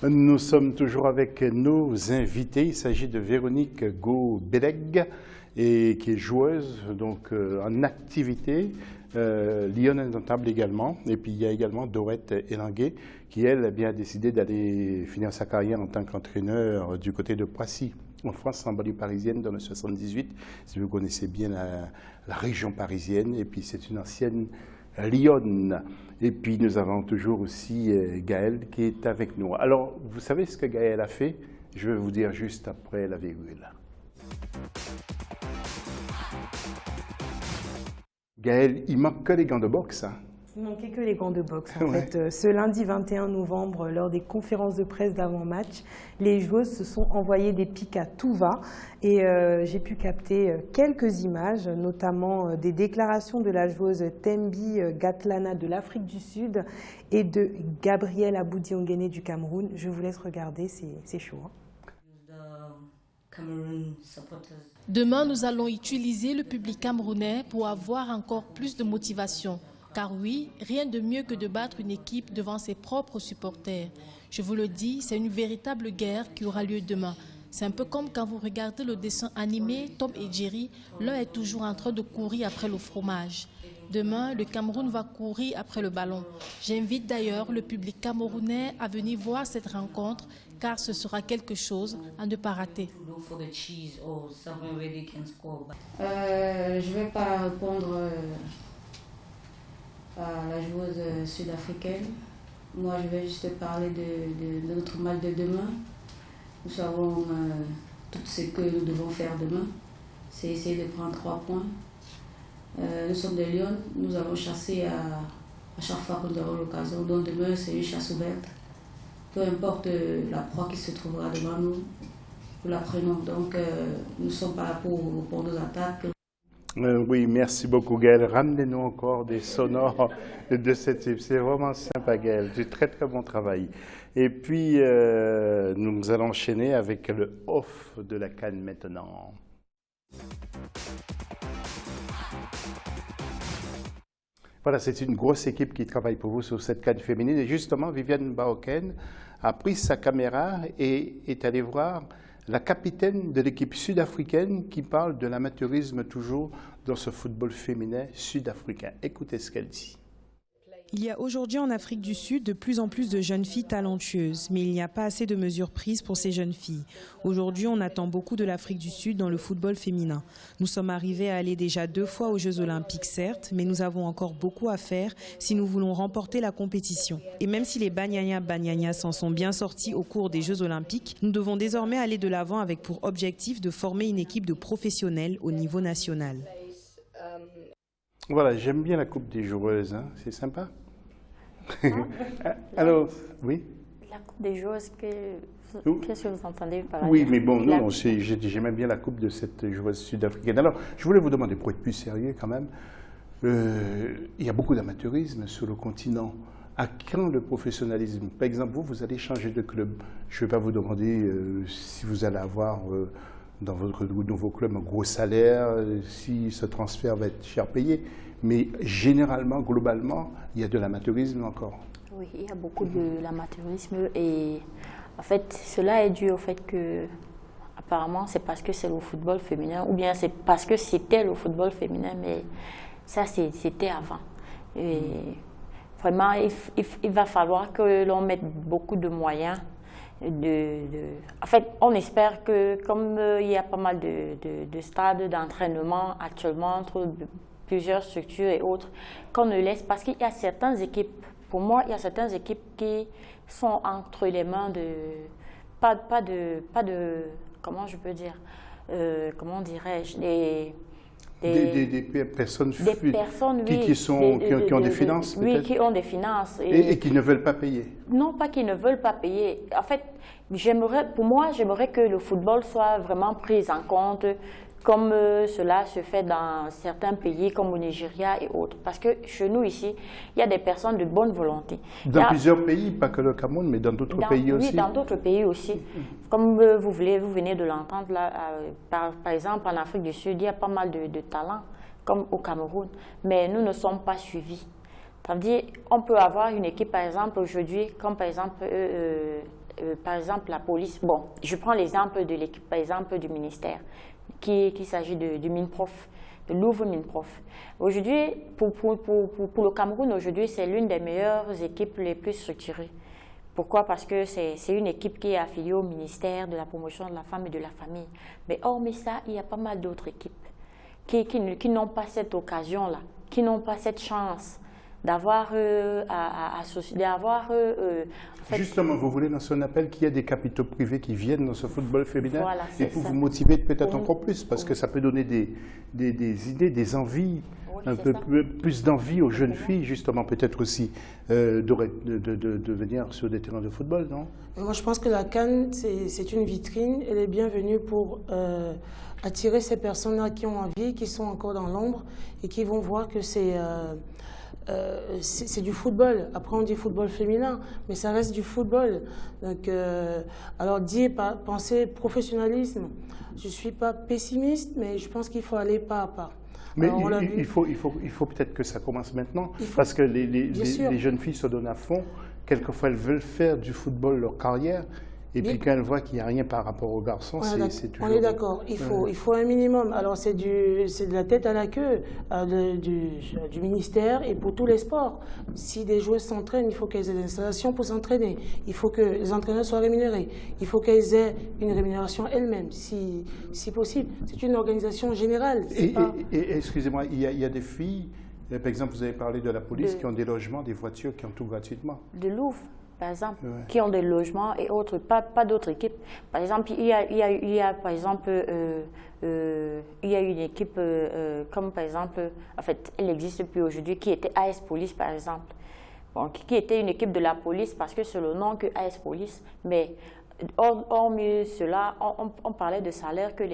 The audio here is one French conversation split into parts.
Nous sommes toujours avec nos invités. Il s'agit de Véronique Go-Beleg, qui est joueuse donc, en activité, Lyon Indomptable également. Et puis il y a également Dorette Elanguet qui, elle, a bien décidé d'aller finir sa carrière en tant qu'entraîneur du côté de Poissy, en France, en banlieue parisienne, dans le 78. Si vous connaissez bien la région parisienne. Et puis c'est une ancienne Lyon. Et puis nous avons toujours aussi Gaël qui est avec nous. Alors, vous savez ce que Gaël a fait? Je vais vous dire juste après la virgule. Gaël, il manque que les gants de boxe. Hein? Il manquait que les gants de boxe. En fait, ce lundi 21 novembre, lors des conférences de presse d'avant-match, les joueuses se sont envoyées des pics à tout va. Et j'ai pu capter quelques images, notamment des déclarations de la joueuse Thembi Gatlana de l'Afrique du Sud et de Gabrielle Abou-Diongene du Cameroun. Je vous laisse regarder, c'est chaud. Hein. Demain, nous allons utiliser le public camerounais pour avoir encore plus de motivation. Car oui, rien de mieux que de battre une équipe devant ses propres supporters. Je vous le dis, c'est une véritable guerre qui aura lieu demain. C'est un peu comme quand vous regardez le dessin animé Tom et Jerry, l'un est toujours en train de courir après le fromage. Demain, le Cameroun va courir après le ballon. J'invite d'ailleurs le public camerounais à venir voir cette rencontre, car ce sera quelque chose à ne pas rater. Je ne vais pas répondre à la joueuse sud-africaine. Moi, je vais juste parler de notre match de demain. Nous savons tout ce que nous devons faire demain. C'est essayer de prendre 3 points. Nous sommes de Lyon. Nous avons chassé à chaque fois que nous avons l'occasion. Donc demain, c'est une chasse ouverte. Peu importe la proie qui se trouvera devant nous, nous la prenons. Donc, nous ne sommes pas là pour nos attaques. Oui, merci beaucoup Gaël. Ramenez-nous encore des sonores de cette type. C'est vraiment sympa Gaël. Du très très bon travail. Et puis, nous allons enchaîner avec le off de la CAN maintenant. Voilà, c'est une grosse équipe qui travaille pour vous sur cette CAN féminine. Et justement, Viviane Baoken a pris sa caméra et est allée voir la capitaine de l'équipe sud-africaine qui parle de l'amateurisme toujours dans ce football féminin sud-africain. Écoutez ce qu'elle dit. Il y a aujourd'hui en Afrique du Sud de plus en plus de jeunes filles talentueuses, mais il n'y a pas assez de mesures prises pour ces jeunes filles. Aujourd'hui, on attend beaucoup de l'Afrique du Sud dans le football féminin. Nous sommes arrivés à aller déjà 2 fois aux Jeux Olympiques, certes, mais nous avons encore beaucoup à faire si nous voulons remporter la compétition. Et même si les Banyana s'en sont bien sortis au cours des Jeux Olympiques, nous devons désormais aller de l'avant avec pour objectif de former une équipe de professionnels au niveau national. Voilà, j'aime bien la coupe des joueuses, hein. C'est sympa. Alors, oui. La coupe des joueuses, qu'est-ce que vous entendez par là? Oui, mais bon, non, j'aime bien la coupe de cette joueuse sud-africaine. Alors, je voulais vous demander, pour être plus sérieux quand même, il y a beaucoup d'amateurisme sur le continent. À quand le professionnalisme? Par exemple, vous allez changer de club. Je ne vais pas vous demander si vous allez avoir dans votre nouveau club un gros salaire, si ce transfert va être cher payé. Mais généralement, globalement, il y a de l'amateurisme encore. Oui, il y a beaucoup de l'amateurisme et en fait, cela est dû au fait que, apparemment, c'est parce que c'est le football féminin ou bien c'est parce que c'était le football féminin, mais ça, c'était avant. Et vraiment, il va falloir que l'on mette beaucoup de moyens. En fait, on espère que, comme il y a pas mal de stades d'entraînement actuellement entre plusieurs structures et autres, qu'on ne laisse, parce qu'il y a certaines équipes, pour moi, il y a certaines équipes qui sont entre les mains de, pas de, comment je peux dire, comment dirais-je, des personnes qui ont des finances, oui, qui ont des finances. Et qui ne veulent pas payer. Non, pas qu'ils ne veulent pas payer. En fait, pour moi, j'aimerais que le football soit vraiment pris en compte comme cela se fait dans certains pays comme au Nigeria et autres. Parce que chez nous ici, il y a des personnes de bonne volonté. Dans plusieurs pays, pas que le Cameroun, mais dans d'autres pays aussi. Oui, dans d'autres pays aussi. Comme vous venez de l'entendre, là, par exemple, en Afrique du Sud, il y a pas mal de talents, comme au Cameroun. Mais nous ne sommes pas suivis. C'est-à-dire, on peut avoir une équipe, par exemple, aujourd'hui, comme par exemple par exemple, la police, bon, je prends l'exemple de l'équipe, par exemple, du ministère, qu'il s'agit du MINPROF, de Louvre MINPROF. Aujourd'hui, pour le Cameroun, aujourd'hui, c'est l'une des meilleures équipes les plus structurées. Pourquoi? Parce que c'est une équipe qui est affiliée au ministère de la promotion de la femme et de la famille. Mais hormis ça, il y a pas mal d'autres équipes qui n'ont pas cette occasion-là, qui n'ont pas cette chance d'avoir Justement, vous voulez lancer un appel qu'il y a des capitaux privés qui viennent dans ce football féminin, voilà, et pour vous motiver peut-être encore plus, parce que ça peut donner des idées, des envies, un peu plus d'envie aux jeunes filles, justement, peut-être aussi de venir sur des terrains de football, non? Moi, je pense que la CAN, c'est une vitrine. Elle est bienvenue pour attirer ces personnes-là qui ont envie, qui sont encore dans l'ombre et qui vont voir que c'est du football. Après, on dit football féminin, mais ça reste du football. Donc, alors, penser professionnalisme, je ne suis pas pessimiste, mais je pense qu'il faut aller pas à pas. Mais alors, il faut peut-être que ça commence maintenant, parce que les jeunes filles se donnent à fond. Quelquefois, elles veulent faire du football leur carrière. Et puis quand elles voient qu'il n'y a rien par rapport aux garçons, c'est toujours... On est d'accord, il faut un minimum. Alors c'est de la tête à la queue du ministère et pour tous les sports. Si des joueuses s'entraînent, il faut qu'elles aient des installations pour s'entraîner. Il faut que les entraîneurs soient rémunérés. Il faut qu'elles aient une rémunération elles-mêmes, si possible. C'est une organisation générale. Et excusez-moi, il y a des filles, par exemple, vous avez parlé de la police, qui ont des logements, des voitures, qui ont tout gratuitement. De Louvre, par exemple, qui ont des logements et autres, pas d'autres équipes. Par exemple, il y a par exemple, il y a une équipe comme par exemple, en fait, elle n'existe plus aujourd'hui, qui était AS Police par exemple, bon, qui était une équipe de la police parce que c'est le nom que AS Police, mais hormis cela, on parlait de salaire que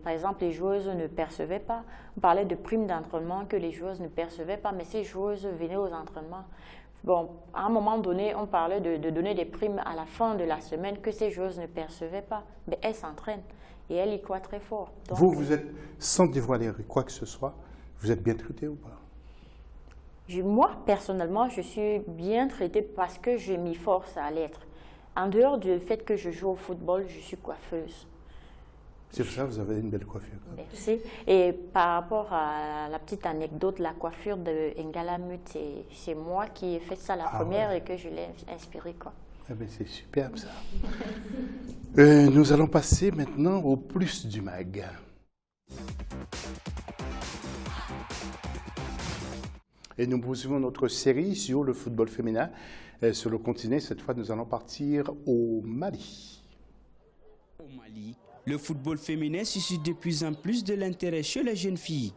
par exemple les joueuses ne percevaient pas. On parlait de primes d'entraînement que les joueuses ne percevaient pas, mais ces joueuses venaient aux entraînements. Bon, à un moment donné, on parlait de donner des primes à la fin de la semaine que ces joueuses ne percevaient pas. Mais elles s'entraînent et elles y croient très fort. Donc, vous êtes, sans dévoiler quoi que ce soit, vous êtes bien traité ou pas? Moi, personnellement, je suis bien traitée parce que je m'y force à l'être. En dehors du fait que je joue au football, je suis coiffeuse. C'est pour ça que vous avez une belle coiffure. Merci. Et par rapport à la petite anecdote, la coiffure de Ngala Mut, c'est moi qui ai fait ça la première et que je l'ai inspirée, quoi. Eh bien, c'est superbe ça. Nous allons passer maintenant au plus du mag. Et nous poursuivons notre série sur le football féminin sur le continent. Cette fois, nous allons partir au Mali. Au Mali, le football féminin suscite de plus en plus de l'intérêt chez les jeunes filles.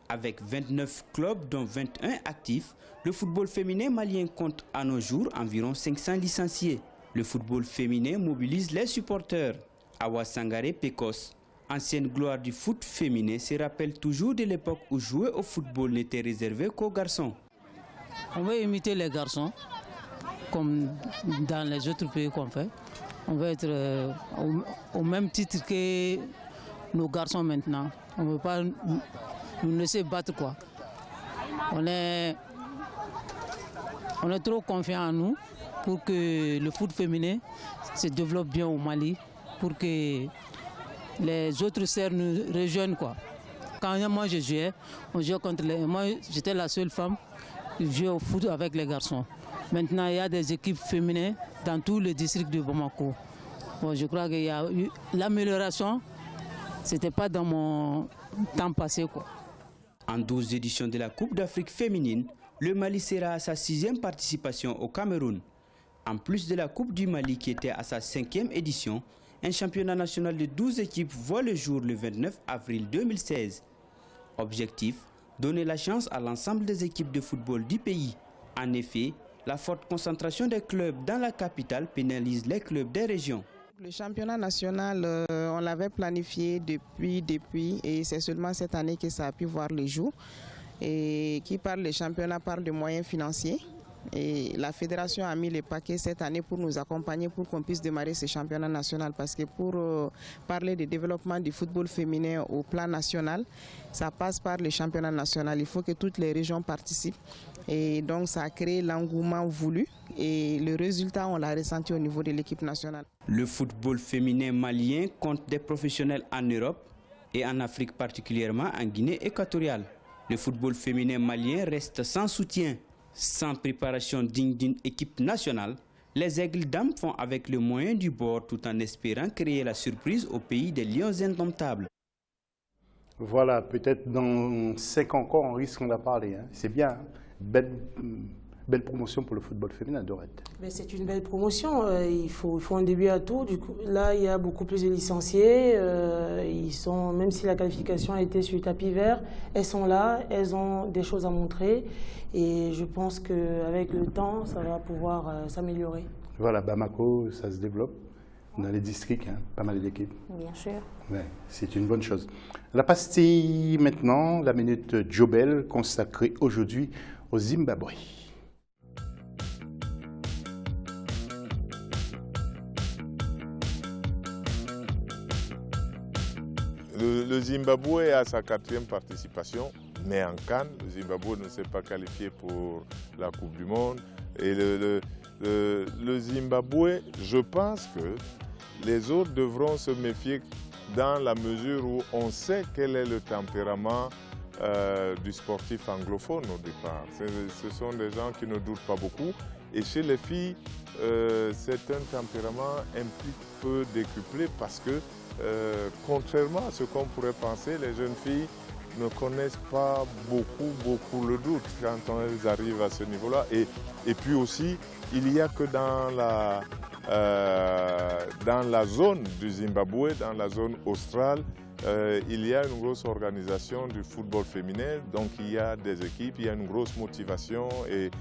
Avec 29 clubs, dont 21 actifs, le football féminin malien compte à nos jours environ 500 licenciés. Le football féminin mobilise les supporters. Awa Sangaré Pecos, ancienne gloire du foot féminin, se rappelle toujours de l'époque où jouer au football n'était réservé qu'aux garçons. On veut imiter les garçons, comme dans les autres pays qu'on fait. On veut être au même titre que nos garçons maintenant. On ne veut pas nous laisser battre, quoi. On est trop confiants en nous pour que le foot féminin se développe bien au Mali, pour que les autres sœurs nous rejoignent, quoi. Quand moi je jouais, on jouait contre moi j'étais la seule femme qui jouait au foot avec les garçons. Maintenant, il y a des équipes féminines dans tout le district de Bamako. Bon, je crois qu'il y a eu l'amélioration. Ce n'était pas dans mon temps passé, quoi. En 12 éditions de la Coupe d'Afrique féminine, le Mali sera à sa 6e participation au Cameroun. En plus de la Coupe du Mali qui était à sa 5e édition, un championnat national de 12 équipes voit le jour le 29 avril 2016. Objectif, donner la chance à l'ensemble des équipes de football du pays. En effet, la forte concentration des clubs dans la capitale pénalise les clubs des régions. Le championnat national, on l'avait planifié depuis, et c'est seulement cette année que ça a pu voir le jour. Et qui parle de championnat parle de moyens financiers. Et la fédération a mis les paquets cette année pour nous accompagner pour qu'on puisse démarrer ce championnat national. Parce que pour parler du développement du football féminin au plan national, ça passe par le championnat national. Il faut que toutes les régions participent. Et donc ça a créé l'engouement voulu. Et le résultat, on l'a ressenti au niveau de l'équipe nationale. Le football féminin malien compte des professionnels en Europe et en Afrique, particulièrement en Guinée équatoriale. Le football féminin malien reste sans soutien. Sans préparation digne d'une équipe nationale, les Aigles dames font avec le moyen du bord tout en espérant créer la surprise au pays des lions indomptables. Voilà, peut-être dans 5 ans encore, on risque d'en parler. Hein. C'est bien, hein. Belle promotion pour le football féminin, Dorette. C'est une belle promotion. Il faut un début à tout. Du coup, là, il y a beaucoup plus de licenciés. Même si la qualification a été sur le tapis vert, elles sont là, elles ont des choses à montrer. Et je pense qu'avec le temps, ça va pouvoir s'améliorer. Voilà, Bamako, ça se développe. Dans les districts, hein, pas mal d'équipes. Bien sûr. Ouais, c'est une bonne chose. La pastille maintenant, la minute Jobel consacrée aujourd'hui au Zimbabwe. Le Zimbabwe a sa 4e participation, mais en CAN, le Zimbabwe ne s'est pas qualifié pour la Coupe du Monde. Et le Zimbabwe, je pense que les autres devront se méfier dans la mesure où on sait quel est le tempérament du sportif anglophone au départ. Ce sont des gens qui ne doutent pas beaucoup. Et chez les filles, c'est un tempérament un petit peu décuplé parce que, contrairement à ce qu'on pourrait penser, les jeunes filles ne connaissent pas beaucoup le doute quand elles arrivent à ce niveau-là. Et puis aussi, il n'y a que dans la zone du Zimbabwe, dans la zone australe, il y a une grosse organisation du football féminin, donc il y a des équipes, il y a une grosse motivation et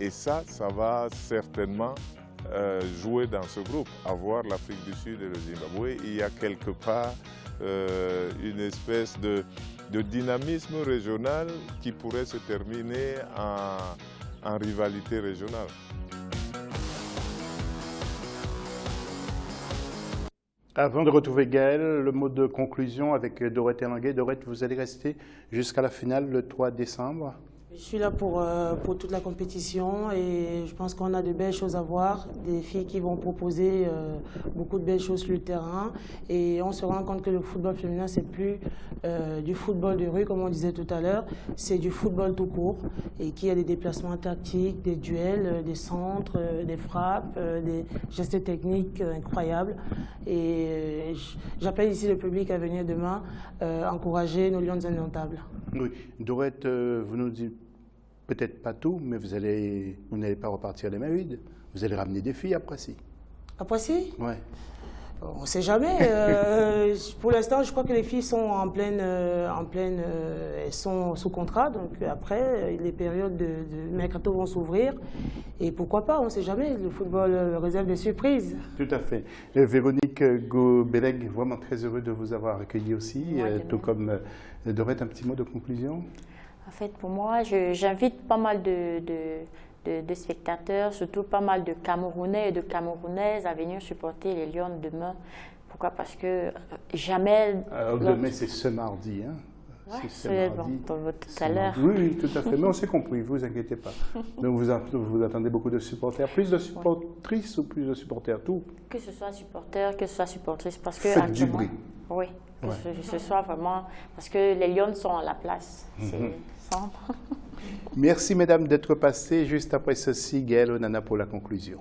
ça va certainement jouer dans ce groupe. À voir l'Afrique du Sud et le Zimbabwe, il y a quelque part une espèce de dynamisme régional qui pourrait se terminer en rivalité régionale. Avant de retrouver Gaël, le mot de conclusion avec Dorette Erlanguet. Dorette, vous allez rester jusqu'à la finale le 3 décembre. Je suis là pour toute la compétition et je pense qu'on a de belles choses à voir, des filles qui vont proposer beaucoup de belles choses sur le terrain et on se rend compte que le football féminin c'est plus du football de rue comme on disait tout à l'heure, c'est du football tout court et qu'il y a des déplacements tactiques, des duels, des centres, des frappes, des gestes techniques incroyables et j'appelle ici le public à venir demain encourager nos lions indomptables. Oui, Dorette, vous nous dites peut-être pas tout, mais vous n'allez pas repartir les mains vides. Vous allez ramener des filles à Poissy. À Poissy? Oui. On ne sait jamais. Pour l'instant, je crois que les filles sont elles sont sous contrat. Donc après, les périodes de mercato vont s'ouvrir. Et pourquoi pas, on ne sait jamais. Le football réserve des surprises. Tout à fait. Véronique Go-Beleg, vraiment très heureux de vous avoir accueilli aussi. Tout comme Dorette, un petit mot de conclusion. En fait, pour moi, j'invite pas mal de spectateurs, surtout pas mal de Camerounais et de Camerounaises à venir supporter les Lions demain. Pourquoi? Parce que jamais... demain, c'est ce mardi, hein? Ouais, c'est bon, tout à l'heure. Oui, tout à fait. Mais on s'est compris, vous inquiétez pas. Donc vous attendez beaucoup de supporters. Plus de supportrices ou plus de supporters, tout? Que ce soit supporters, que ce soit supportrices. Parce que faites du bruit. Oui, que ce soit vraiment... Parce que les Lions sont à la place. Merci mesdames d'être passées. Juste après ceci, Gaël Onana pour la conclusion.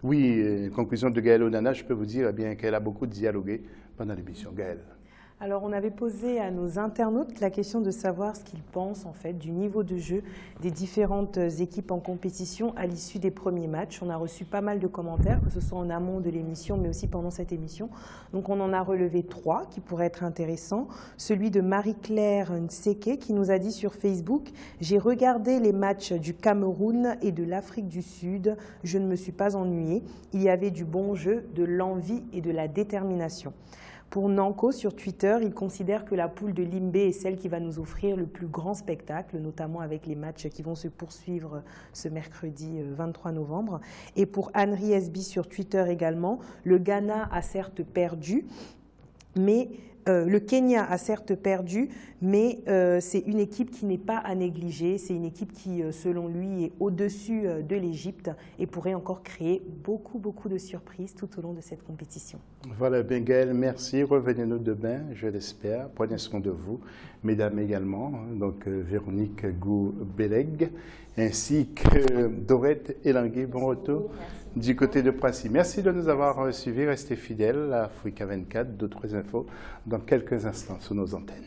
Oui, conclusion de Gaël Onana, je peux vous dire qu'elle a beaucoup dialogué pendant l'émission. Gaël. Alors, on avait posé à nos internautes la question de savoir ce qu'ils pensent en fait du niveau de jeu des différentes équipes en compétition à l'issue des premiers matchs. On a reçu pas mal de commentaires, que ce soit en amont de l'émission, mais aussi pendant cette émission. Donc, on en a relevé 3 qui pourraient être intéressants. Celui de Marie-Claire Nseke qui nous a dit sur Facebook « J'ai regardé les matchs du Cameroun et de l'Afrique du Sud. Je ne me suis pas ennuyée. Il y avait du bon jeu, de l'envie et de la détermination. » Pour Nanko, sur Twitter, il considère que la poule de Limbe est celle qui va nous offrir le plus grand spectacle, notamment avec les matchs qui vont se poursuivre ce mercredi 23 novembre. Et pour Henry SB sur Twitter également, le Ghana a certes perdu, mais le Kenya a certes perdu, mais c'est une équipe qui n'est pas à négliger. C'est une équipe qui, selon lui, est au-dessus de l'Égypte et pourrait encore créer beaucoup de surprises tout au long de cette compétition. Voilà, Benguel, merci. Revenez-nous demain, je l'espère. Prenez soin de vous, mesdames également. Donc, Véronique Gou-Beleg, ainsi que Dorette Elangui. Bon retour du côté de Prassy. Merci de nous avoir suivis. Restez fidèles à Africa 24. D'autres infos dans quelques instants sur nos antennes.